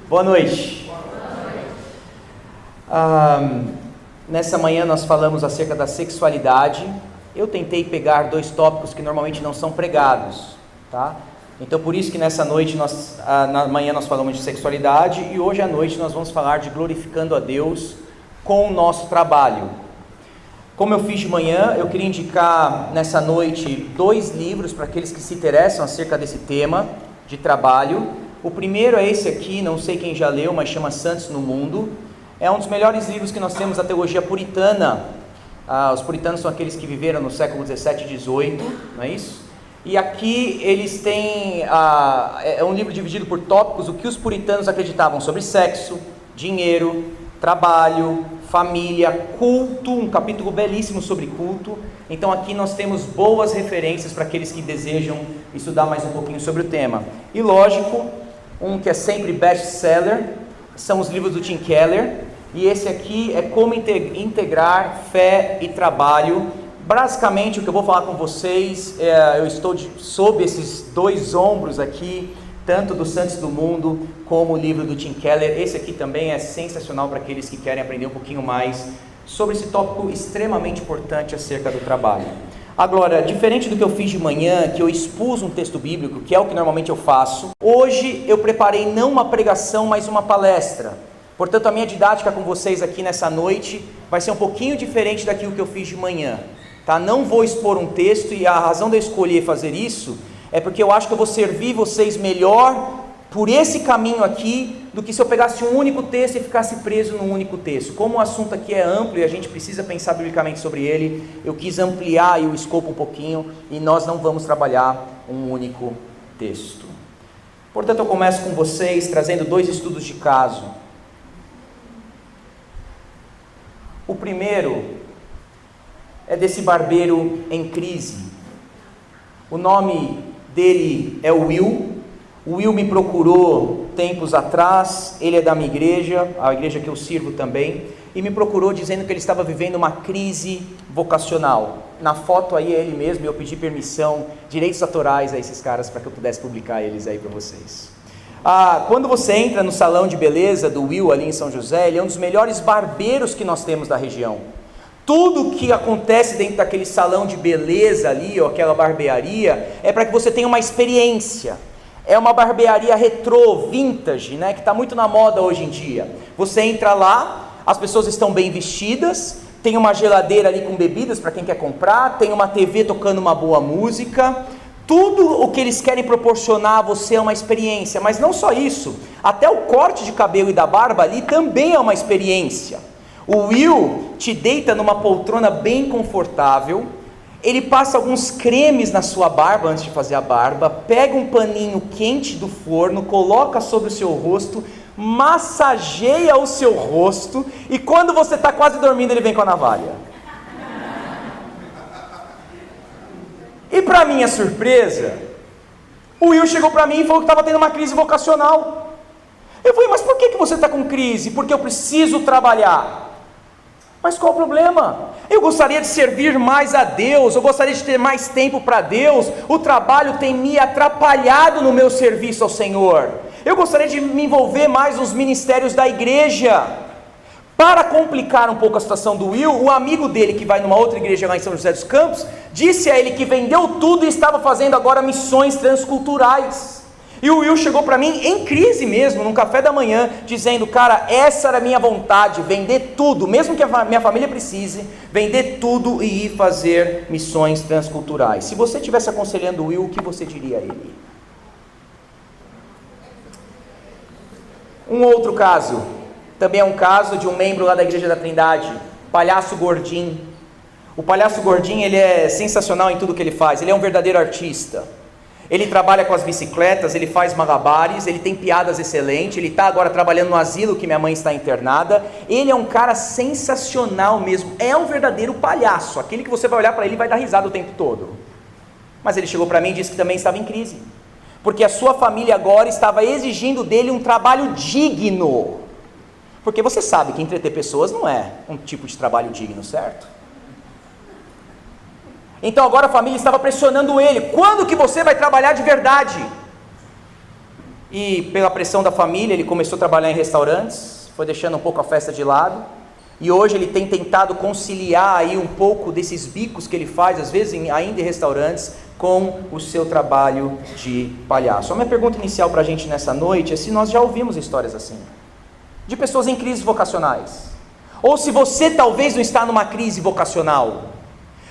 Boa noite. Nessa manhã nós falamos acerca da sexualidade. Eu tentei pegar dois tópicos que normalmente não são pregados, tá? Então por isso que nessa noite, na manhã nós falamos de sexualidade e hoje à noite nós vamos falar de glorificando a Deus com o nosso trabalho. Como eu fiz de manhã, eu queria indicar nessa noite dois livros para aqueles que se interessam acerca desse tema de trabalho. O primeiro é esse aqui, não sei quem já leu, mas chama Santos no Mundo. É um dos melhores livros que nós temos da teologia puritana. Os puritanos são aqueles que viveram no século 17 e 18, não é isso? E aqui eles têm, é um livro dividido por tópicos, o que os puritanos acreditavam sobre sexo, dinheiro, trabalho, família, culto, um capítulo belíssimo sobre culto. Então aqui nós temos boas referências para aqueles que desejam estudar mais um pouquinho sobre o tema. E lógico, um que é sempre best-seller, são os livros do Tim Keller, e esse aqui é como integrar fé e trabalho. Basicamente o que eu vou falar com vocês, eu estou sob esses dois ombros aqui, tanto do Santos do Mundo, como o livro do Tim Keller. Esse aqui também é sensacional para aqueles que querem aprender um pouquinho mais sobre esse tópico extremamente importante acerca do trabalho. Agora, diferente do que eu fiz de manhã, que eu expus um texto bíblico, que é o que normalmente eu faço, hoje eu preparei não uma pregação, mas uma palestra. Portanto, a minha didática com vocês aqui nessa noite vai ser um pouquinho diferente daquilo que eu fiz de manhã, tá? Não vou expor um texto, e a razão de eu escolher fazer isso é porque eu acho que eu vou servir vocês melhor por esse caminho aqui, do que se eu pegasse um único texto e ficasse preso num único texto. Como o assunto aqui é amplo e a gente precisa pensar biblicamente sobre ele, eu quis ampliar o escopo um pouquinho, e nós não vamos trabalhar um único texto. Portanto, eu começo com vocês trazendo dois estudos de caso. O primeiro é desse barbeiro em crise. O nome dele é Will. O Will me procurou tempos atrás, ele é da minha igreja, a igreja que eu sirvo também, e me procurou dizendo que ele estava vivendo uma crise vocacional. Na foto aí é ele mesmo, e eu pedi permissão, direitos autorais a esses caras para que eu pudesse publicar eles aí para vocês. Quando você entra no salão de beleza do Will ali em São José, ele é um dos melhores barbeiros que nós temos da região. Tudo que acontece dentro daquele salão de beleza ali, ou aquela barbearia, é para que você tenha uma experiência. É uma barbearia retrô, vintage, né, que está muito na moda hoje em dia. Você entra lá, as pessoas estão bem vestidas, tem uma geladeira ali com bebidas para quem quer comprar, tem uma TV tocando uma boa música. Tudo o que eles querem proporcionar a você é uma experiência, mas não só isso, até o corte de cabelo e da barba ali também é uma experiência. O Will te deita numa poltrona bem confortável, ele passa alguns cremes na sua barba antes de fazer a barba, pega um paninho quente do forno, coloca sobre o seu rosto, massageia o seu rosto, e quando você está quase dormindo ele vem com a navalha. E para minha surpresa, o Will chegou para mim e falou que estava tendo uma crise vocacional. Eu falei, mas por que você está com crise? Porque eu preciso trabalhar. Mas qual o problema? Eu gostaria de servir mais a Deus, eu gostaria de ter mais tempo para Deus, o trabalho tem me atrapalhado no meu serviço ao Senhor. Eu gostaria de me envolver mais nos ministérios da igreja. Para complicar um pouco a situação do Will, o amigo dele que vai numa outra igreja lá em São José dos Campos, disse a ele que vendeu tudo e estava fazendo agora missões transculturais. E o Will chegou para mim em crise mesmo, num café da manhã, dizendo, cara, essa era a minha vontade, vender tudo, mesmo que a minha família precise, vender tudo e ir fazer missões transculturais. Se você estivesse aconselhando o Will, o que você diria a ele? Um outro caso, também é um caso de um membro lá da Igreja da Trindade, Palhaço Gordinho. O Palhaço Gordinho, ele é sensacional em tudo que ele faz, ele é um verdadeiro artista. Ele trabalha com as bicicletas, ele faz malabares, ele tem piadas excelentes, ele está agora trabalhando no asilo que minha mãe está internada. Ele é um cara sensacional mesmo, é um verdadeiro palhaço, aquele que você vai olhar para ele e vai dar risada o tempo todo. Mas ele chegou para mim e disse que também estava em crise, porque a sua família agora estava exigindo dele um trabalho digno. Porque você sabe que entreter pessoas não é um tipo de trabalho digno, certo? Então agora a família estava pressionando ele, quando que você vai trabalhar de verdade? e pela pressão da família ele começou a trabalhar em restaurantes, foi deixando um pouco a festa de lado, e hoje ele tem tentado conciliar aí um pouco desses bicos que ele faz, às vezes ainda em restaurantes, com o seu trabalho de palhaço. A minha pergunta inicial para a gente nessa noite é se nós já ouvimos histórias assim, de pessoas em crises vocacionais, ou se você talvez não está numa crise vocacional,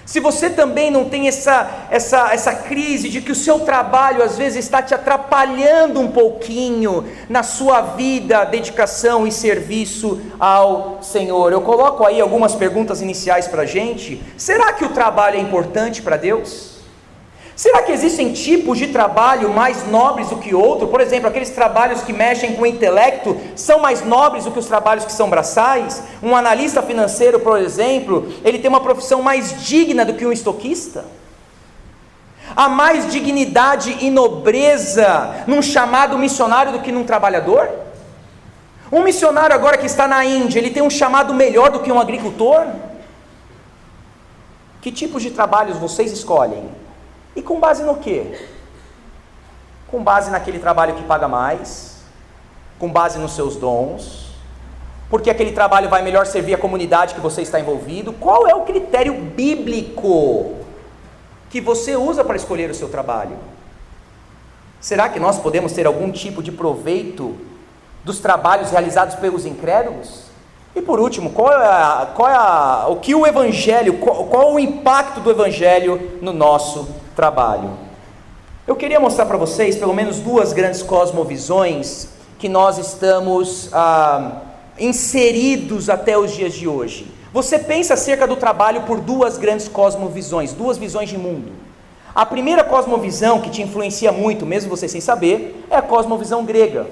se você também não tem essa crise de que o seu trabalho às vezes está te atrapalhando um pouquinho na sua vida, dedicação e serviço ao Senhor. Eu coloco aí algumas perguntas iniciais para a gente. Será que o trabalho é importante para Deus? Será que existem tipos de trabalho mais nobres do que outro? Por exemplo, aqueles trabalhos que mexem com o intelecto são mais nobres do que os trabalhos que são braçais? Um analista financeiro, por exemplo, ele tem uma profissão mais digna do que um estoquista? Há mais dignidade e nobreza num chamado missionário do que num trabalhador? Um missionário agora que está na Índia, ele tem um chamado melhor do que um agricultor? Que tipos de trabalhos vocês escolhem? E com base no quê? Com base naquele trabalho que paga mais, com base nos seus dons, porque aquele trabalho vai melhor servir a comunidade que você está envolvido. Qual é o critério bíblico que você usa para escolher o seu trabalho? Será que nós podemos ter algum tipo de proveito dos trabalhos realizados pelos incrédulos? E por último, o que o Evangelho, qual o impacto do Evangelho no nosso trabalho? Eu queria mostrar para vocês pelo menos duas grandes cosmovisões que nós estamos inseridos até os dias de hoje. Você pensa acerca do trabalho por duas grandes cosmovisões, duas visões de mundo. A primeira cosmovisão que te influencia muito, mesmo você sem saber, é a cosmovisão grega.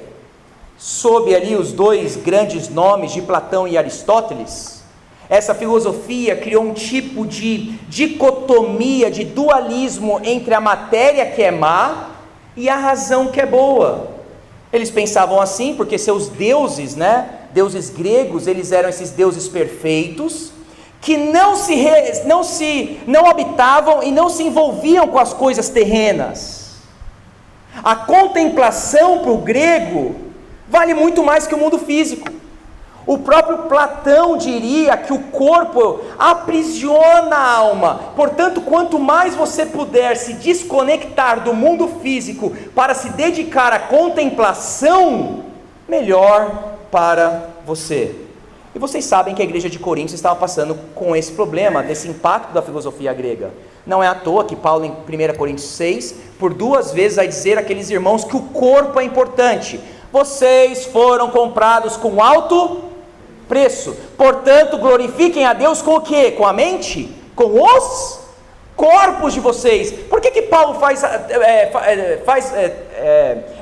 Sob ali os dois grandes nomes de Platão e Aristóteles, essa filosofia criou um tipo de dicotomia, de dualismo entre a matéria que é má e a razão que é boa. Eles pensavam assim porque seus deuses, deuses gregos, eles eram esses deuses perfeitos, que não habitavam e não se envolviam com as coisas terrenas. A contemplação para o grego vale muito mais que o mundo físico. O próprio Platão diria que o corpo aprisiona a alma. Portanto, quanto mais você puder se desconectar do mundo físico para se dedicar à contemplação, melhor para você. E vocês sabem que a igreja de Corinto estava passando com esse problema, desse impacto da filosofia grega. Não é à toa que Paulo, em 1 Coríntios 6, por duas vezes vai dizer àqueles irmãos que o corpo é importante. Vocês foram comprados com alto preço, portanto glorifiquem a Deus com o quê? Com a mente? Com os corpos de vocês. Por que Paulo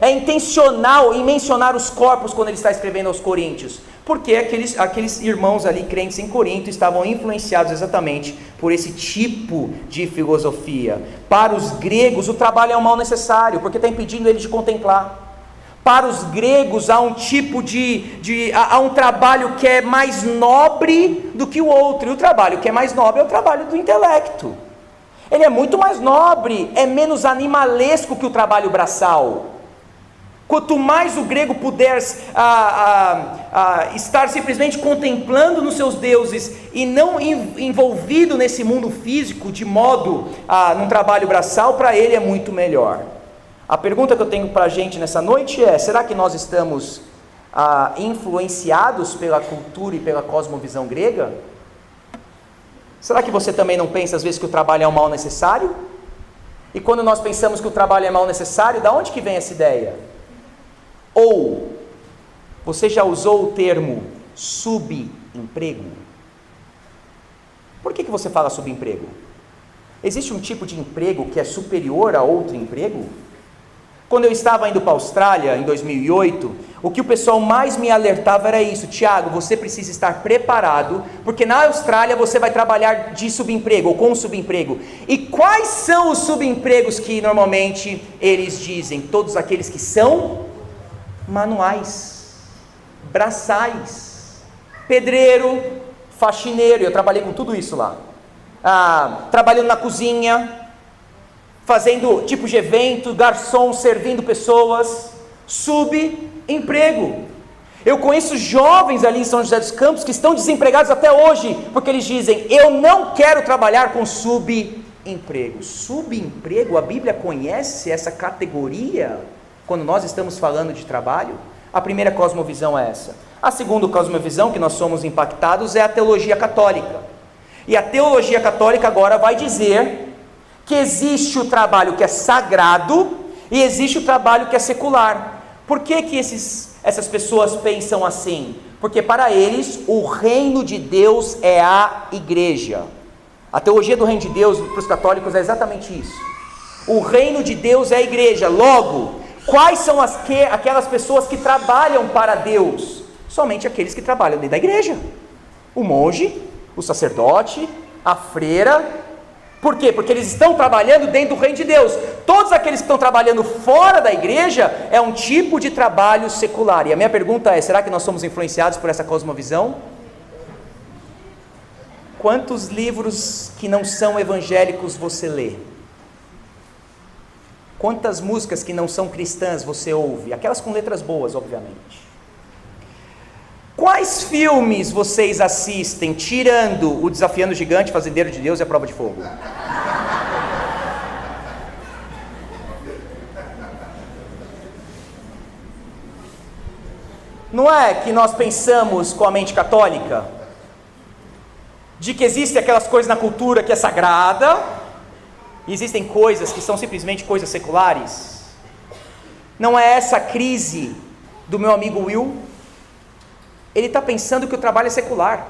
é intencional em mencionar os corpos quando ele está escrevendo aos Coríntios? Porque aqueles irmãos ali, crentes em Corinto, estavam influenciados exatamente por esse tipo de filosofia. Para os gregos o trabalho é um mal necessário, porque está impedindo eles de contemplar. Para os gregos há um tipo há um trabalho que é mais nobre do que o outro, e o trabalho que é mais nobre é o trabalho do intelecto. Ele é muito mais nobre, é menos animalesco que o trabalho braçal. Quanto mais o grego puder estar simplesmente contemplando nos seus deuses e não envolvido nesse mundo físico de modo num trabalho braçal, para ele é muito melhor. A pergunta que eu tenho para a gente nessa noite é: será que nós estamos influenciados pela cultura e pela cosmovisão grega? Será que você também não pensa às vezes que o trabalho é um mal necessário? E quando nós pensamos que o trabalho é mal necessário, da onde que vem essa ideia? Ou você já usou o termo subemprego? Por que você fala subemprego? Existe um tipo de emprego que é superior a outro emprego? Quando eu estava indo para a Austrália, em 2008, o que o pessoal mais me alertava era isso: Tiago, você precisa estar preparado, porque na Austrália você vai trabalhar de subemprego, ou com subemprego. E quais são os subempregos que normalmente eles dizem? Todos aqueles que são manuais, braçais, pedreiro, faxineiro. Eu trabalhei com tudo isso lá. Trabalhando na cozinha, fazendo tipos de evento, garçom, servindo pessoas, subemprego. Eu conheço jovens ali em São José dos Campos que estão desempregados até hoje, porque eles dizem: eu não quero trabalhar com subemprego. Subemprego, a Bíblia conhece essa categoria quando nós estamos falando de trabalho? A primeira cosmovisão é essa. A segunda cosmovisão que nós somos impactados é a teologia católica. E a teologia católica agora vai dizer que existe o trabalho que é sagrado e existe o trabalho que é secular. Por que essas pessoas pensam assim? Porque para eles o reino de Deus é a igreja. A teologia do reino de Deus para os católicos é exatamente isso. O reino de Deus é a igreja. Logo, quais são aquelas pessoas que trabalham para Deus? Somente aqueles que trabalham dentro da igreja. O monge, o sacerdote, a freira. Por quê? Porque eles estão trabalhando dentro do reino de Deus. Todos aqueles que estão trabalhando fora da igreja é um tipo de trabalho secular. E a minha pergunta é: será que nós somos influenciados por essa cosmovisão? Quantos livros que não são evangélicos você lê? Quantas músicas que não são cristãs você ouve? Aquelas com letras boas, obviamente. Quais filmes vocês assistem, tirando o Desafiando o Gigante, Fazendeiro de Deus e A Prova de Fogo? Não é que nós pensamos com a mente católica de que existem aquelas coisas na cultura que é sagrada e existem coisas que são simplesmente coisas seculares? Não é essa a crise do meu amigo Will? Ele está pensando que o trabalho é secular.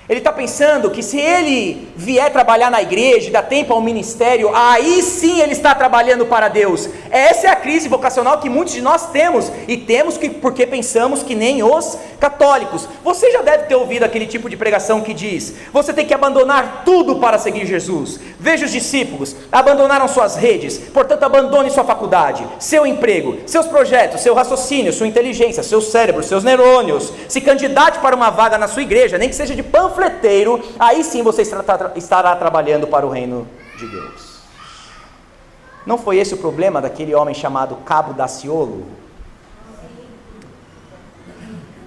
Ele está pensando que se ele vier trabalhar na igreja, dar tempo ao ministério, aí sim ele está trabalhando para Deus. Essa é a crise vocacional que muitos de nós temos, e temos porque pensamos que nem os católicos. Você já deve ter ouvido aquele tipo de pregação que diz: você tem que abandonar tudo para seguir Jesus. Veja os discípulos, abandonaram suas redes, portanto abandone sua faculdade, seu emprego, seus projetos, seu raciocínio, sua inteligência, seu cérebro, seus neurônios. Se candidate para uma vaga na sua igreja, nem que seja de panfleteiro, aí sim você estará trabalhando para o reino de Deus. Não foi esse o problema daquele homem chamado Cabo Daciolo?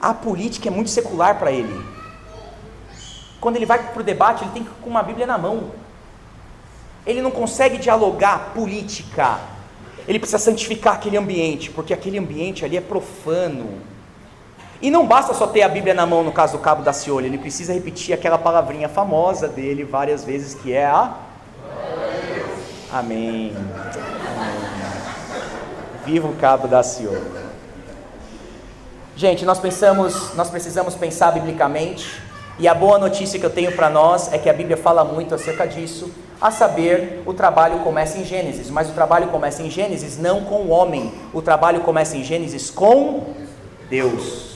A política é muito secular para ele. Quando ele vai para o debate, ele tem que ir com uma Bíblia na mão. Ele não consegue dialogar política. Ele precisa santificar aquele ambiente, porque aquele ambiente ali é profano. E não basta só ter a Bíblia na mão, no caso do Cabo Daciolo, ele precisa repetir aquela palavrinha famosa dele várias vezes, que é a... Amém. Amém. Viva o Cabo Daciolo. Gente, nós precisamos pensar biblicamente, e a boa notícia que eu tenho para nós é que a Bíblia fala muito acerca disso, a saber, o trabalho começa em Gênesis, mas o trabalho começa em Gênesis não com o homem, o trabalho começa em Gênesis com Deus.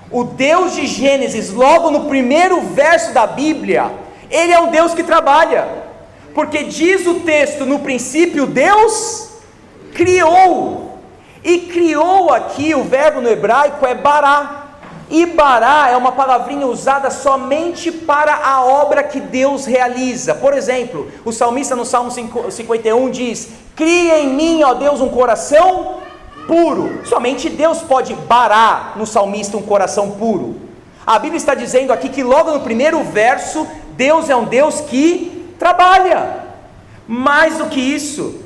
O Deus de Gênesis, logo no primeiro verso da Bíblia, Ele é um Deus que trabalha, porque diz o texto: no princípio Deus criou, e criou aqui, o verbo no hebraico é bará, e bará é uma palavrinha usada somente para a obra que Deus realiza. Por exemplo, o salmista no Salmo 51 diz: cria em mim, ó Deus, um coração puro. Somente Deus pode barar no salmista um coração puro. A Bíblia está dizendo aqui que logo no primeiro verso, Deus é um Deus que trabalha. Mais do que isso,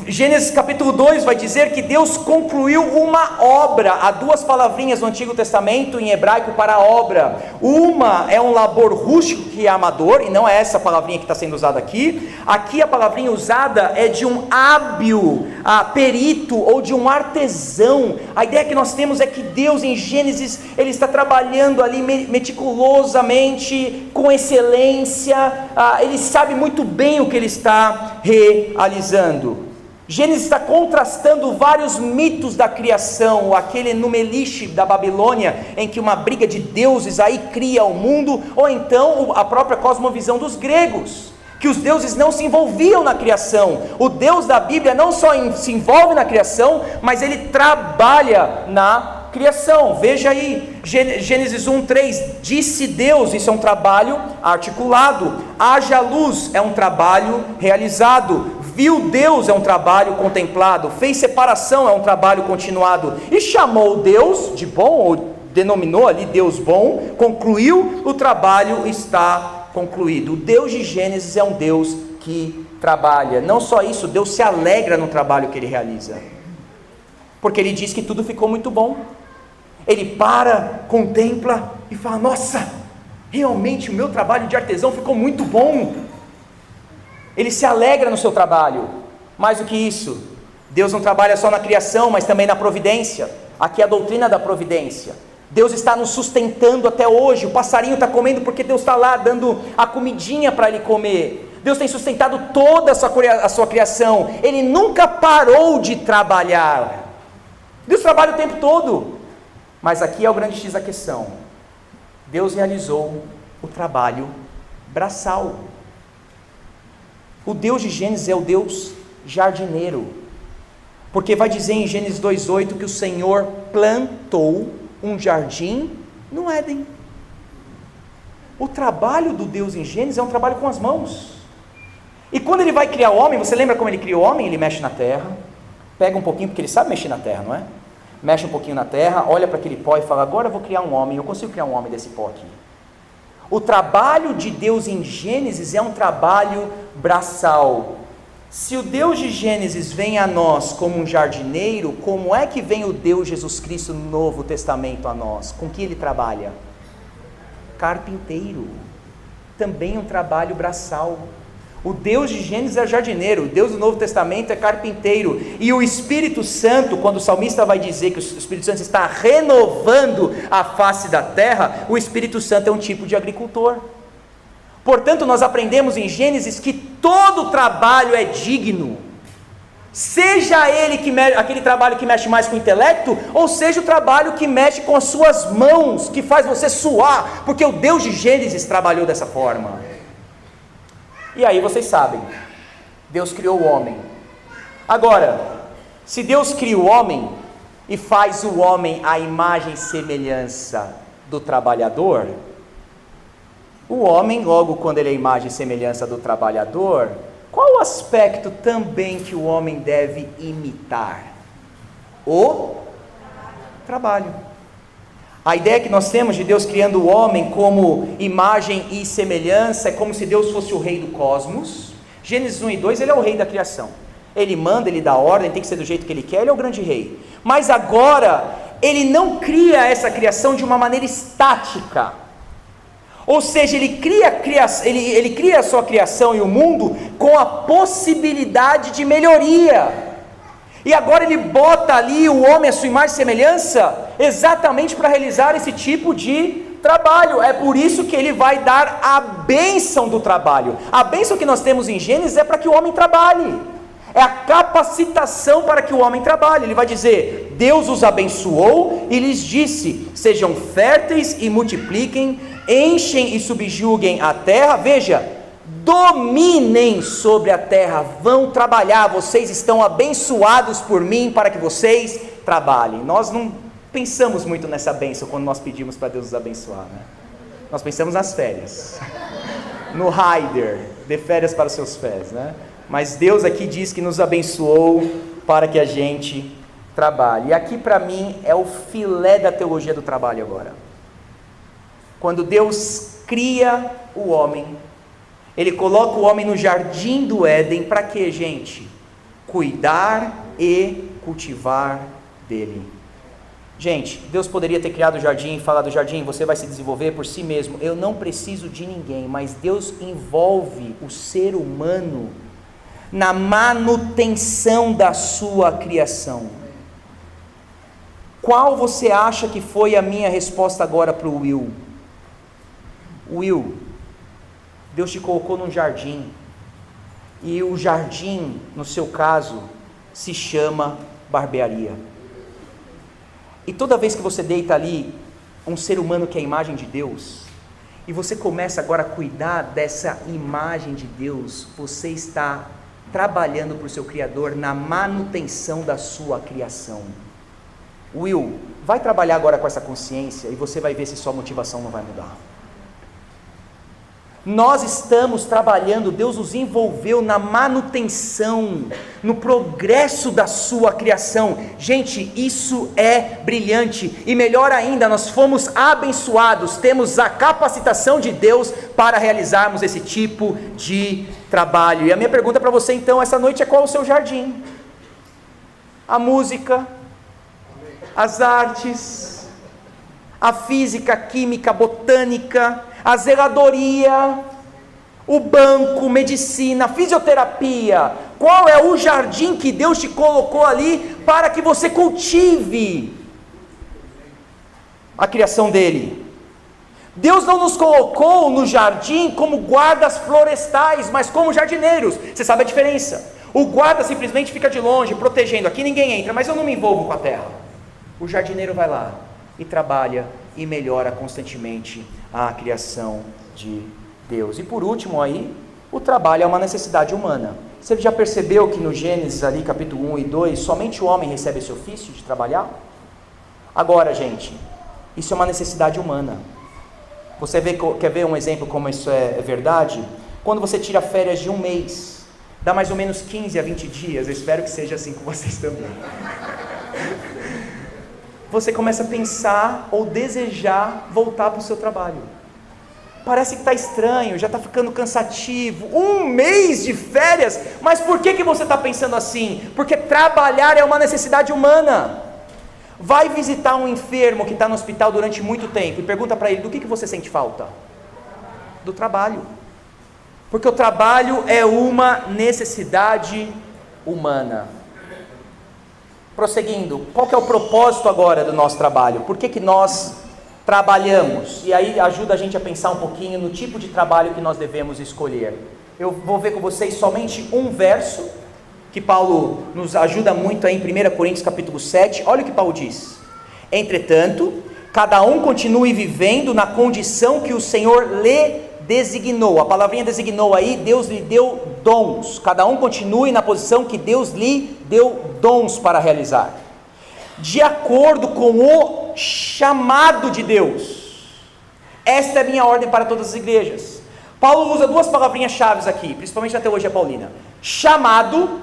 Gênesis capítulo 2 vai dizer que Deus concluiu uma obra. Há duas palavrinhas no Antigo Testamento em hebraico para obra. Uma é um labor rústico, que é amador, e não é essa palavrinha que está sendo usada aqui. Aqui a palavrinha usada é de um hábil, perito, ou de um artesão. A ideia que nós temos é que Deus em Gênesis, Ele está trabalhando ali meticulosamente, com excelência. Ele sabe muito bem o que Ele está realizando. Gênesis está contrastando vários mitos da criação, aquele Numeliche da Babilônia, em que uma briga de deuses aí cria o mundo, ou então a própria cosmovisão dos gregos, que os deuses não se envolviam na criação. O Deus da Bíblia não só se envolve na criação, mas ele trabalha na criação. Veja aí, Gênesis 1:3, disse Deus, isso é um trabalho articulado. Haja luz, é um trabalho realizado. Viu Deus, é um trabalho contemplado. Fez separação, é um trabalho continuado. E chamou Deus de bom, ou denominou ali Deus bom, concluiu, o trabalho está concluído. O Deus de Gênesis é um Deus que trabalha. Não só isso, Deus se alegra no trabalho que Ele realiza, porque Ele diz que tudo ficou muito bom. Ele para, contempla e fala: nossa, realmente o meu trabalho de artesão ficou muito bom. Ele se alegra no seu trabalho. Mais do que isso, Deus não trabalha só na criação, mas também na providência. Aqui é a doutrina da providência. Deus está nos sustentando até hoje. O passarinho está comendo porque Deus está lá dando a comidinha para ele comer. Deus tem sustentado toda a sua criação. Ele nunca parou de trabalhar. Deus trabalha o tempo todo. Mas aqui é o grande X da questão. Deus realizou o trabalho braçal. O Deus de Gênesis é o Deus jardineiro. Porque vai dizer em Gênesis 2:8 que o Senhor plantou um jardim no Éden. O trabalho do Deus em Gênesis é um trabalho com as mãos. E quando Ele vai criar o homem, você lembra como Ele criou o homem? Ele mexe na terra, pega um pouquinho, porque Ele sabe mexer na terra, não é? Mexe um pouquinho na terra, olha para aquele pó e fala: agora eu vou criar um homem, eu consigo criar um homem desse pó aqui. O trabalho de Deus em Gênesis é um trabalho braçal. Se o Deus de Gênesis vem a nós como um jardineiro, como é que vem o Deus Jesus Cristo no Novo Testamento a nós? Com que Ele trabalha? Carpinteiro. Também um trabalho braçal. O Deus de Gênesis é jardineiro, o Deus do Novo Testamento é carpinteiro. E o Espírito Santo, quando o salmista vai dizer que o Espírito Santo está renovando a face da terra, o Espírito Santo é um tipo de agricultor. Portanto, nós aprendemos em Gênesis que todo trabalho é digno, seja ele aquele trabalho que mexe mais com o intelecto, ou seja o trabalho que mexe com as suas mãos, que faz você suar, porque o Deus de Gênesis trabalhou dessa forma. E aí vocês sabem, Deus criou o homem. Agora, se Deus cria o homem e faz o homem à imagem e semelhança do trabalhador, o homem, logo quando ele é a imagem e semelhança do trabalhador, qual o aspecto também que o homem deve imitar? O trabalho. A ideia que nós temos de Deus criando o homem como imagem e semelhança é como se Deus fosse o rei do cosmos. Gênesis 1:2, Ele é o rei da criação. Ele manda, Ele dá ordem, tem que ser do jeito que Ele quer, Ele é o grande rei. Mas agora, Ele não cria essa criação de uma maneira estática. Ou seja, Ele cria a sua criação e o mundo com a possibilidade de melhoria. E agora Ele bota ali o homem, a sua imagem e semelhança, exatamente para realizar esse tipo de trabalho. É por isso que Ele vai dar a bênção do trabalho. A bênção que nós temos em Gênesis é para que o homem trabalhe. É a capacitação para que o homem trabalhe. Ele vai dizer: Deus os abençoou e lhes disse: sejam férteis e multipliquem, enchem e subjuguem a terra. Veja, dominem sobre a terra, vão trabalhar, vocês estão abençoados por mim para que vocês trabalhem. Nós não pensamos muito nessa bênção quando nós pedimos para Deus nos abençoar, né? Nós pensamos nas férias, no Rider, dê férias para os seus pés, né? Mas Deus aqui diz que nos abençoou para que a gente trabalhe. E aqui para mim é o filé da teologia do trabalho agora. Quando Deus cria o homem, Ele coloca o homem no jardim do Éden, para quê, gente? Cuidar e cultivar dele. Gente, Deus poderia ter criado o jardim e falado: jardim, você vai se desenvolver por si mesmo, eu não preciso de ninguém. Mas Deus envolve o ser humano na manutenção da sua criação. Qual você acha que foi a minha resposta agora para o Will? Will, Deus te colocou num jardim, e o jardim, no seu caso, se chama barbearia. E toda vez que você deita ali um ser humano que é a imagem de Deus, e você começa agora a cuidar dessa imagem de Deus, você está trabalhando para o seu Criador na manutenção da sua criação. Will, vai trabalhar agora com essa consciência e você vai ver se sua motivação não vai mudar. Nós estamos trabalhando, Deus nos envolveu na manutenção, no progresso da sua criação. Gente, isso é brilhante. E melhor ainda, nós fomos abençoados, temos a capacitação de Deus para realizarmos esse tipo de trabalho. E a minha pergunta para você então, essa noite é: qual é o seu jardim? A música, as artes, a física, a química, a botânica, a zeladoria, o banco, medicina, fisioterapia. Qual é o jardim que Deus te colocou ali para que você cultive a criação dele? Deus não nos colocou no jardim como guardas florestais, mas como jardineiros. Você sabe a diferença? O guarda simplesmente fica de longe, protegendo. Aqui ninguém entra, mas eu não me envolvo com a terra. O jardineiro vai lá e trabalha e melhora constantemente a criação de Deus. E por último aí, o trabalho é uma necessidade humana. Você já percebeu que no Gênesis ali, capítulo 1 e 2, somente o homem recebe esse ofício de trabalhar? Agora, gente, isso é uma necessidade humana. Você quer ver um exemplo como isso é verdade? Quando você tira férias de um mês, dá mais ou menos 15 a 20 dias, eu espero que seja assim com vocês também. Você começa a pensar ou desejar voltar para o seu trabalho. Parece que está estranho, já está ficando cansativo, um mês de férias, mas por que você está pensando assim? Porque trabalhar é uma necessidade humana. Vai visitar um enfermo que está no hospital durante muito tempo e pergunta para ele: do que você sente falta? Do trabalho. Porque o trabalho é uma necessidade humana. Prosseguindo, qual que é o propósito agora do nosso trabalho? Por que nós trabalhamos? E aí ajuda a gente a pensar um pouquinho no tipo de trabalho que nós devemos escolher. Eu vou ver com vocês somente um verso, que Paulo nos ajuda muito aí em 1 Coríntios capítulo 7, olha o que Paulo diz: entretanto, cada um continue vivendo na condição que o Senhor lhe designou. A palavrinha designou aí, Deus lhe deu dons. Cada um continue na posição que Deus lhe deu dons para realizar, de acordo com o chamado de Deus. Esta é a minha ordem para todas as igrejas. Paulo usa duas palavrinhas chaves aqui, principalmente na teologia paulina: chamado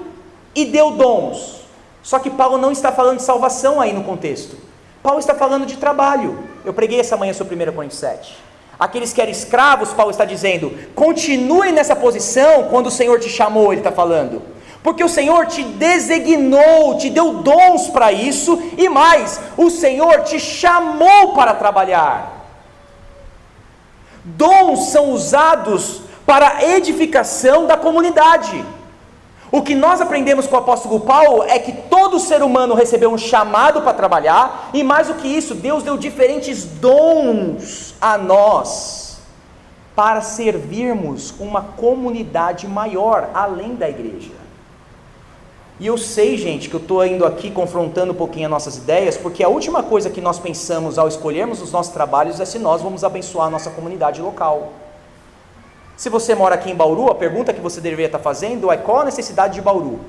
e deu dons. Só que Paulo não está falando de salvação aí no contexto. Paulo está falando de trabalho. Eu preguei essa manhã sobre 1 Coríntios 7. Aqueles que eram escravos, Paulo está dizendo: continue nessa posição quando o Senhor te chamou, ele está falando. Porque o Senhor te designou, te deu dons para isso, e mais, o Senhor te chamou para trabalhar. Dons são usados para a edificação da comunidade. O que nós aprendemos com o apóstolo Paulo é que todo ser humano recebeu um chamado para trabalhar, e mais do que isso, Deus deu diferentes dons a nós, para servirmos uma comunidade maior, além da igreja. E eu sei, gente, que eu estou indo aqui confrontando um pouquinho as nossas ideias, porque a última coisa que nós pensamos ao escolhermos os nossos trabalhos é se nós vamos abençoar a nossa comunidade local. Se você mora aqui em Bauru, a pergunta que você deveria estar fazendo é: qual a necessidade de Bauru,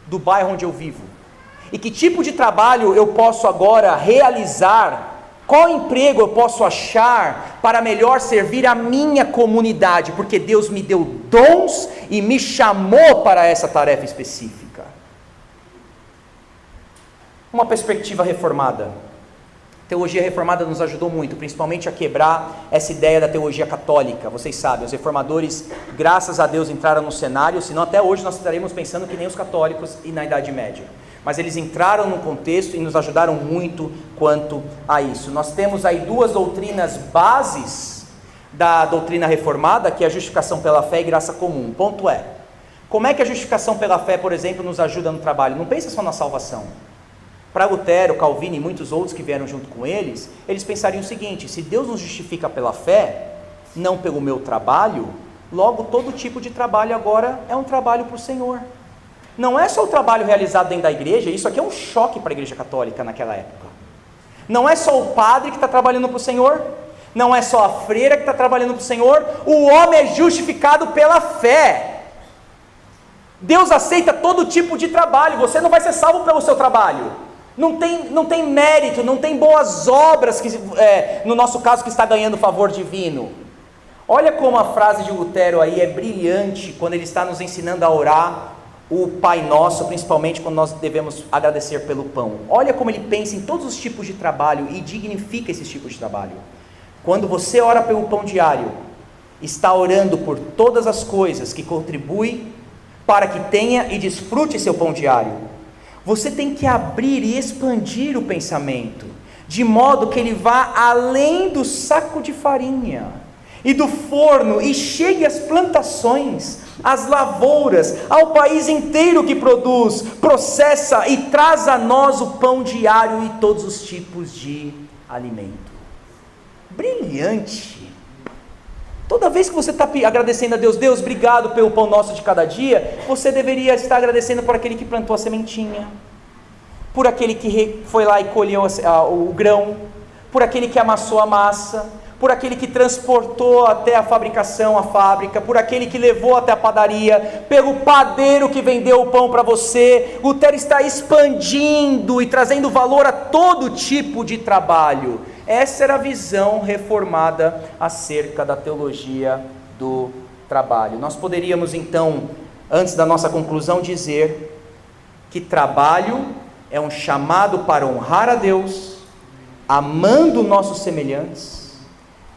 do bairro onde eu vivo? E que tipo de trabalho eu posso agora realizar? Qual emprego eu posso achar para melhor servir a minha comunidade? Porque Deus me deu dons e me chamou para essa tarefa específica. Uma perspectiva reformada. A teologia reformada nos ajudou muito, principalmente a quebrar essa ideia da teologia católica. Vocês sabem, os reformadores, graças a Deus, entraram no cenário, senão até hoje nós estaremos pensando que nem os católicos e na Idade Média. Mas eles entraram no contexto e nos ajudaram muito quanto a isso. Nós temos aí duas doutrinas bases da doutrina reformada, que é a justificação pela fé e graça comum. O ponto é: como é que a justificação pela fé, por exemplo, nos ajuda no trabalho? Não pensa só na salvação. Para Lutero, Calvino e muitos outros que vieram junto com eles, eles pensariam o seguinte: se Deus nos justifica pela fé, não pelo meu trabalho, logo todo tipo de trabalho agora é um trabalho para o Senhor. Não é só o trabalho realizado dentro da igreja, isso aqui é um choque para a igreja católica naquela época. Não é só o padre que está trabalhando para o Senhor, não é só a freira que está trabalhando para o Senhor, o homem é justificado pela fé. Deus aceita todo tipo de trabalho, você não vai ser salvo pelo seu trabalho. Não tem mérito, não tem boas obras, no nosso caso, que está ganhando favor divino. Olha como a frase de Lutero aí é brilhante, quando ele está nos ensinando a orar o Pai Nosso, principalmente quando nós devemos agradecer pelo pão. Olha como ele pensa em todos os tipos de trabalho e dignifica esses tipos de trabalho. Quando você ora pelo pão diário, está orando por todas as coisas que contribuem para que tenha e desfrute seu pão diário. Você tem que abrir e expandir o pensamento, de modo que ele vá além do saco de farinha e do forno, e chegue às plantações, às lavouras, ao país inteiro que produz, processa e traz a nós o pão diário e todos os tipos de alimento. Brilhante! Toda vez que você está agradecendo a Deus, Deus, obrigado pelo pão nosso de cada dia, você deveria estar agradecendo por aquele que plantou a sementinha, por aquele que foi lá e colheu o grão, por aquele que amassou a massa, por aquele que transportou até a fabricação, a fábrica, por aquele que levou até a padaria, pelo padeiro que vendeu o pão para você. Lutero está expandindo e trazendo valor a todo tipo de trabalho. Essa era a visão reformada acerca da teologia do trabalho. Nós poderíamos então, antes da nossa conclusão, dizer que trabalho é um chamado para honrar a Deus, amando nossos semelhantes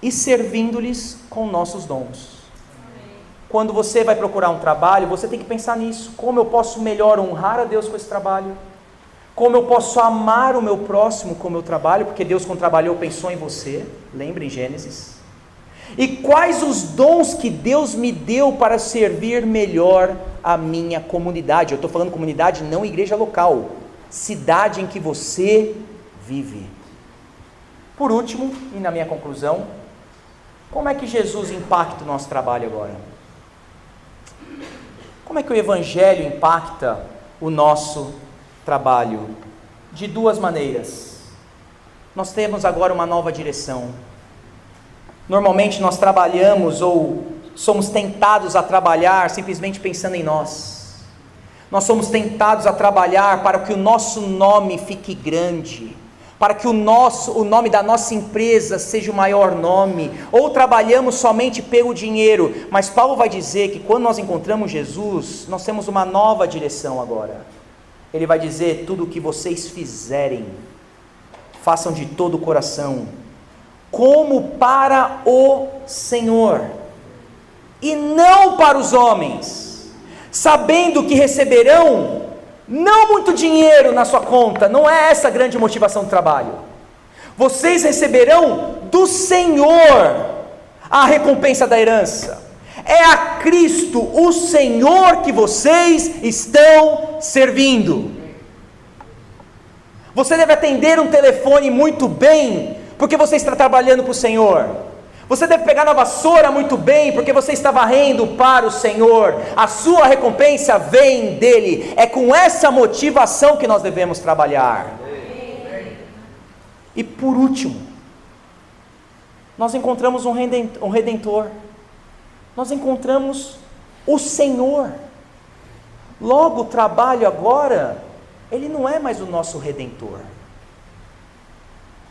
e servindo-lhes com nossos dons. Quando você vai procurar um trabalho, você tem que pensar nisso. Como eu posso melhor honrar a Deus com esse trabalho? Como eu posso amar o meu próximo com o meu trabalho? Porque Deus, quando trabalhou, pensou em você. Lembra em Gênesis? E quais os dons que Deus me deu para servir melhor a minha comunidade? Eu estou falando comunidade, não igreja local. Cidade em que você vive. Por último, e na minha conclusão, como é que Jesus impacta o nosso trabalho agora? Como é que o Evangelho impacta o nosso trabalho? De duas maneiras. Nós temos agora uma nova direção. Normalmente nós trabalhamos ou somos tentados a trabalhar simplesmente pensando em nós. Nós somos tentados a trabalhar para que o nosso nome fique grande, para que o nome da nossa empresa seja o maior nome, ou trabalhamos somente pelo dinheiro. Mas Paulo vai dizer que quando nós encontramos Jesus, nós temos uma nova direção agora. Ele vai dizer: tudo o que vocês fizerem, façam de todo o coração, como para o Senhor, e não para os homens, sabendo que receberão não muito dinheiro na sua conta. Não é essa a grande motivação do trabalho. Vocês receberão do Senhor a recompensa da herança. É a Cristo, o Senhor, que vocês estão servindo. Você deve atender um telefone muito bem, porque você está trabalhando para o Senhor. Você deve pegar na vassoura muito bem, porque você está varrendo para o Senhor. A sua recompensa vem dele. É com essa motivação que nós devemos trabalhar. E por último, nós encontramos um Redentor. Nós encontramos o Senhor. Logo, o trabalho agora, ele não é mais o nosso Redentor.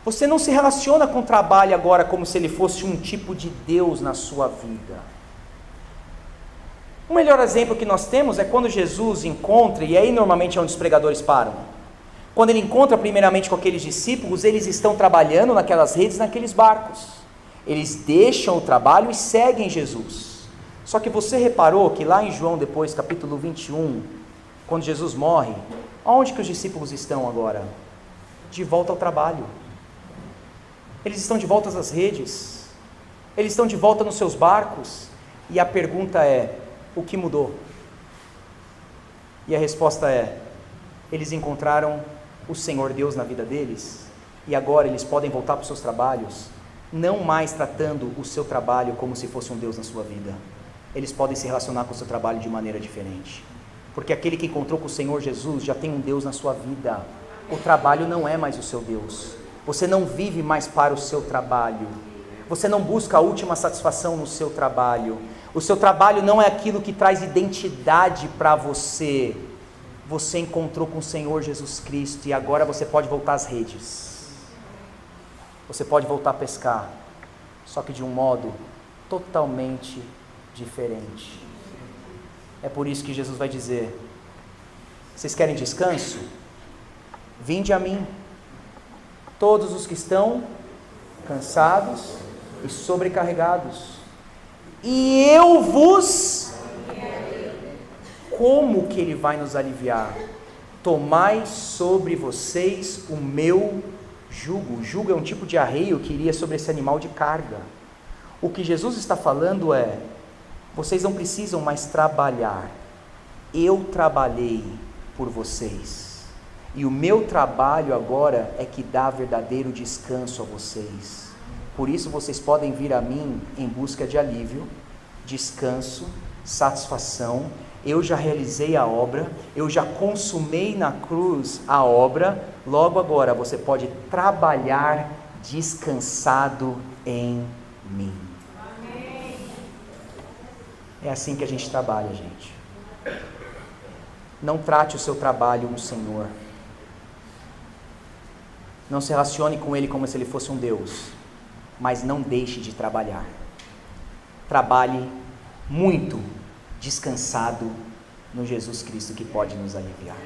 Você não se relaciona com o trabalho agora como se ele fosse um tipo de Deus na sua vida. O melhor exemplo que nós temos é quando Jesus encontra, e aí normalmente é onde os pregadores param. Quando ele encontra primeiramente com aqueles discípulos, eles estão trabalhando naquelas redes, naqueles barcos. Eles deixam o trabalho e seguem Jesus. Só que você reparou que lá em João depois, capítulo 21, quando Jesus morre, onde que os discípulos estão agora? De volta ao trabalho. Eles estão de volta às redes, eles estão de volta nos seus barcos, e a pergunta é: o que mudou? E a resposta é: eles encontraram o Senhor Deus na vida deles, e agora eles podem voltar para os seus trabalhos, não mais tratando o seu trabalho como se fosse um Deus na sua vida. Eles podem se relacionar com o seu trabalho de maneira diferente, porque aquele que encontrou com o Senhor Jesus já tem um Deus na sua vida. O trabalho não é mais o seu Deus. Você não vive mais para o seu trabalho. Você não busca a última satisfação no seu trabalho. O seu trabalho não é aquilo que traz identidade para você. você encontrou com o Senhor Jesus Cristo e agora você pode voltar às redes. Você pode voltar a pescar, só que de um modo totalmente diferente. É por isso que Jesus vai dizer: vocês querem descanso? Vinde a mim, todos os que estão cansados e sobrecarregados, e eu vos... Como que Ele vai nos aliviar? Tomai sobre vocês o meu jugo. O jugo é um tipo de arreio que iria sobre esse animal de carga. O que Jesus está falando é: vocês não precisam mais trabalhar. Eu trabalhei por vocês. E o meu trabalho agora é que dá verdadeiro descanso a vocês. Por isso vocês podem vir a mim em busca de alívio, descanso, satisfação. Eu já realizei a obra, eu já consumei na cruz a obra, logo agora você pode trabalhar descansado em mim. Amém. É assim que a gente trabalha, gente. Não trate o seu trabalho no Senhor. Não se relacione com Ele como se Ele fosse um Deus, mas não deixe de trabalhar. Trabalhe muito, descansado no Jesus Cristo que pode nos aliviar.